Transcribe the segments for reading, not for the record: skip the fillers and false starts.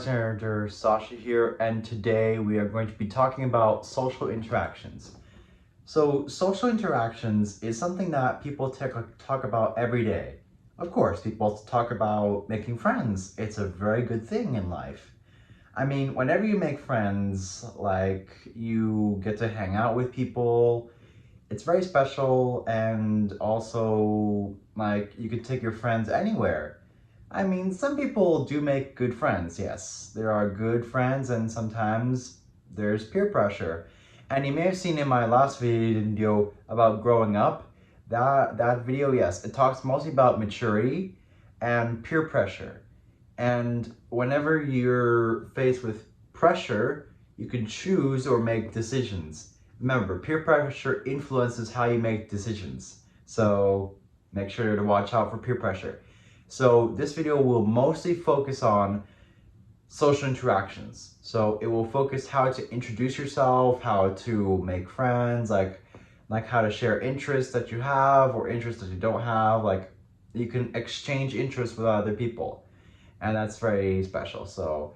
bartender Sasha here, and today we are going to be talking about social interactions. So social interactions is something that people talk about every day. Of course, people talk about making friends. It's a very good thing in life. I mean, whenever you make friends, like you get to hang out with people, it's very special, and also like you could take your friends anywhere. I mean, some people do make good friends, yes. There are good friends and sometimes there's peer pressure. And you may have seen in my last video about growing up, that video, yes, it talks mostly about maturity and peer pressure. And whenever you're faced with pressure, you can choose or make decisions. Remember, peer pressure influences how you make decisions. So make sure to watch out for peer pressure. So this video will mostly focus on social interactions. So it will focus how to introduce yourself, how to make friends, like how to share interests that you have or interests that you don't have. Like you can exchange interests with other people, and that's very special. So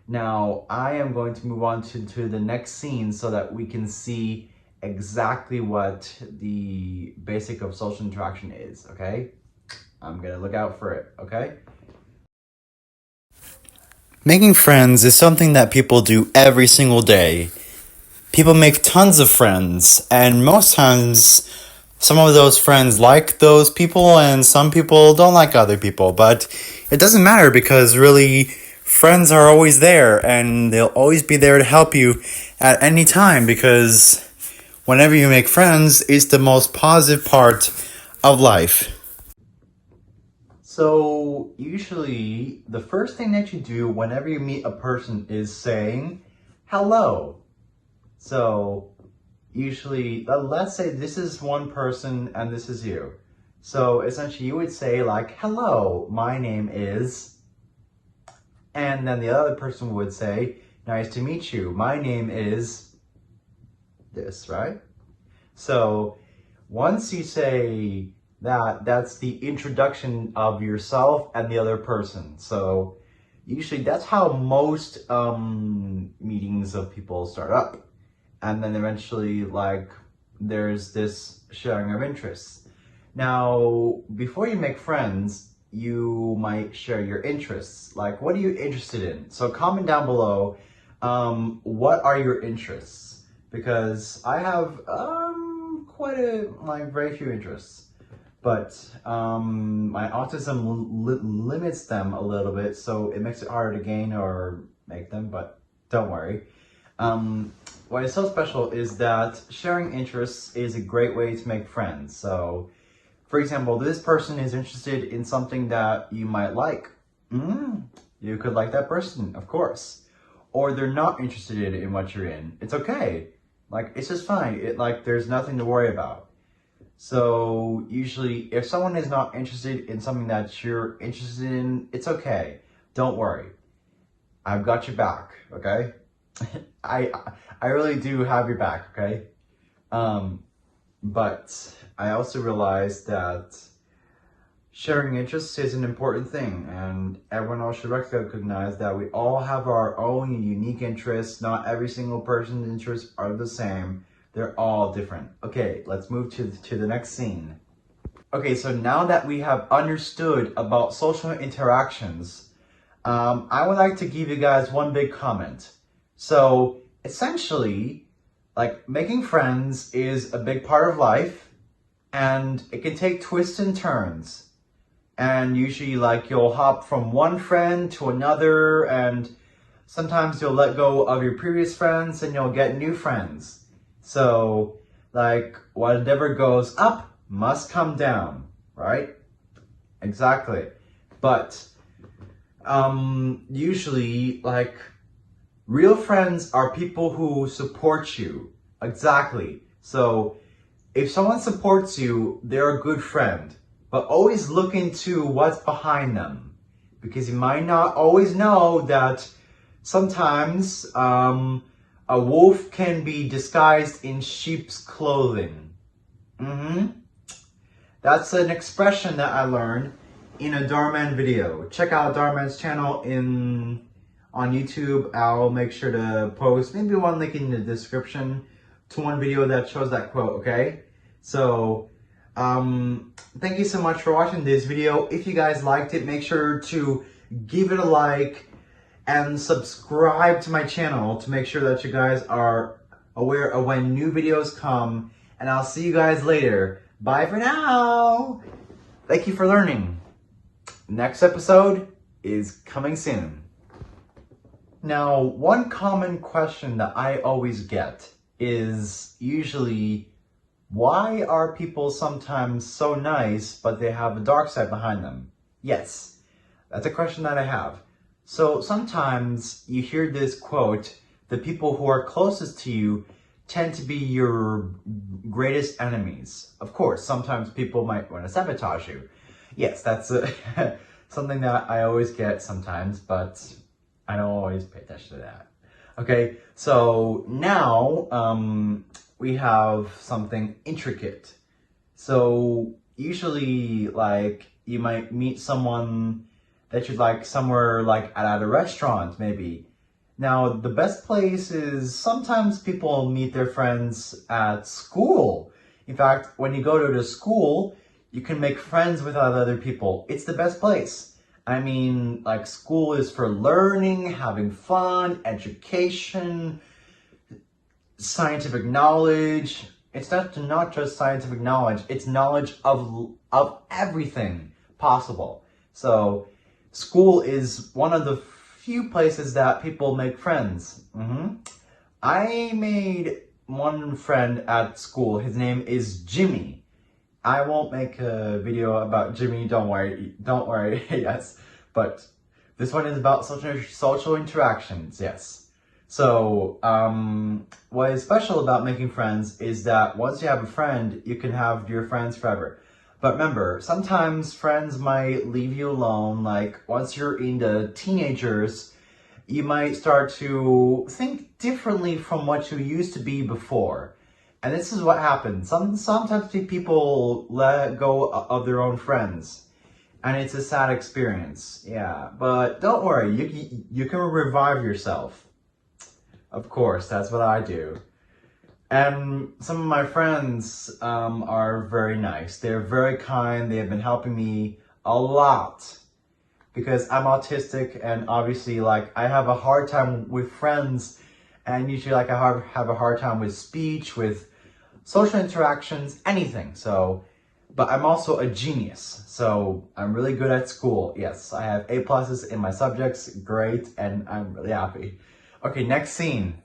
now I am going to move on to the next scene so that we can see exactly what the basic of social interaction is, okay? I'm gonna look out for it, okay? Making friends is something that people do every single day. People make tons of friends, and most times some of those friends like those people and some people don't like other people, but it doesn't matter because really friends are always there and they'll always be there to help you at any time because whenever you make friends, it's the most positive part of life. So usually the first thing that you do whenever you meet a person is saying hello. So usually, let's say this is one person and this is you. So essentially you would say like, hello, my name is, and then the other person would say, nice to meet you, my name is this, right? So once you say that, that's the introduction of yourself and the other person. So usually that's how most meetings of people start up. And then eventually, like, there's this sharing of interests. Now, before you make friends, you might share your interests. Like, what are you interested in? So comment down below, what are your interests? Because I have very few interests. But my autism limits them a little bit, so it makes it harder to gain or make them, but don't worry. What is so special is that sharing interests is a great way to make friends. So, for example, this person is interested in something that you might like. You could like that person, of course. Or they're not interested in what you're in. It's okay. Like, it's just fine. There's nothing to worry about. So, usually, if someone is not interested in something that you're interested in, it's okay. Don't worry. I've got your back, okay? I really do have your back, okay? But I also realized that sharing interests is an important thing, and everyone else should recognize that we all have our own unique interests. Not every single person's interests are the same. They're all different. Okay, let's move to the next scene. Okay, so now that we have understood about social interactions, I would like to give you guys one big comment. So essentially, like, making friends is a big part of life, and it can take twists and turns. And usually, like, you'll hop from one friend to another, and sometimes you'll let go of your previous friends and you'll get new friends. So, like, whatever goes up must come down, right? Exactly. But usually, like, real friends are people who support you. Exactly. So if someone supports you, they're a good friend. But always look into what's behind them. Because you might not always know that sometimes a wolf can be disguised in sheep's clothing. That's an expression that I learned in a Darman video. Check out Darman's channel on YouTube. I'll make sure to post maybe one link in the description to one video that shows that quote, okay? So, thank you so much for watching this video. If you guys liked it, make sure to give it a like and subscribe to my channel to make sure that you guys are aware of when new videos come. And I'll see you guys later. Bye for now. Thank you for learning. Next episode is coming soon. Now, one common question that I always get is usually, why are people sometimes so nice, but they have a dark side behind them? Yes, that's a question that I have. So sometimes you hear this quote, the people who are closest to you tend to be your greatest enemies. Of course, sometimes people might want to sabotage you. Yes, that's something that I always get sometimes, but I don't always pay attention to that. Okay, so now we have something intricate. So usually, like, you might meet someone that you'd like somewhere like at a restaurant, maybe. Now, the best place is sometimes people meet their friends at school. In fact, when you go to the school, you can make friends with other people. It's the best place. I mean, like, school is for learning, having fun, education, scientific knowledge. It's not just scientific knowledge, it's knowledge of everything possible. So, school is one of the few places that people make friends. I made one friend at school. His name is Jimmy. I won't make a video about Jimmy, don't worry, yes. But this one is about social interactions, yes. So, what is special about making friends is that once you have a friend, you can have your friends forever. But remember, sometimes friends might leave you alone. Like, once you're in the teenagers, you might start to think differently from what you used to be before. And this is what happens. Sometimes people let go of their own friends. And it's a sad experience. Yeah, but don't worry, you can revive yourself. Of course, that's what I do. And some of my friends are very nice. They're very kind. They have been helping me a lot because I'm autistic, and obviously, like, I have a hard time with friends, and usually, like, I have a hard time with speech, with social interactions, anything. So, but I'm also a genius. So I'm really good at school. Yes, I have A+ in my subjects. Great, and I'm really happy. Okay, next scene.